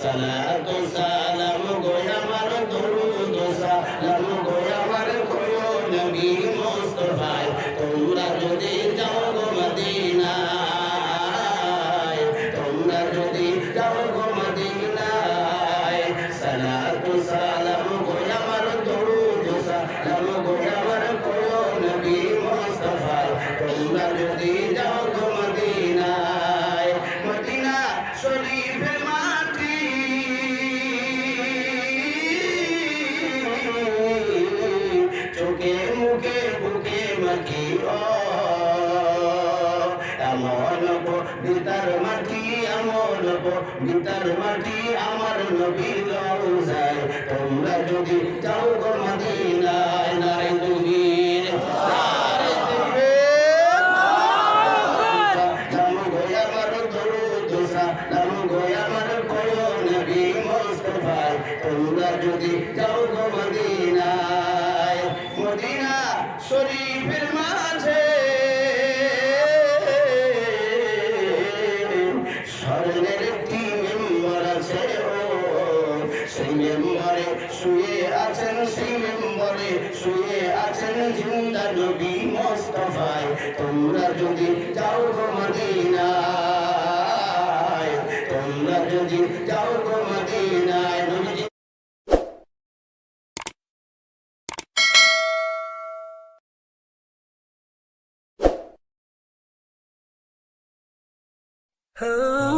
সালাতু সালাম গো আমার দরুদ সালাম গো আমার কোয় নবী মুস্তাফায় তোমরা যদি যাও গো মদিনায় তোমরা যদি যাও গো মদিনায় সালাতু সালাম গো আমার দরুদ সালাম গো আমার কোয় নবী মুস্তাফায় তোমরা যদি যাও গো মদিনায় মদিনা শরীফের মাটি চোখে মুখে বুকে মাটি এমন বিতার মাটি এমন বিতার মাটি আমার নবীর রওজায় তোমরা যদি যাও গো মদিনায় নারে তুমির নারে তুমির নাম গো আমার দরুদ সালাম গো আমার কোয় নবী মুস্তাফায় তোমরা যদি যাও গো মদিনায় মদিনা শরীফের মাঝে স্বর্ণের একটি মেম্বার আছে সেই মেম্বারে শুয়ে আছেন সেই মেম্বারে শুয়ে আছেন জিন্দা নবী মুস্তাফায় তোমরা যদি যাও গো মদিনায় তোমরা যদি যাও গো মদিনায় নবীজি Oh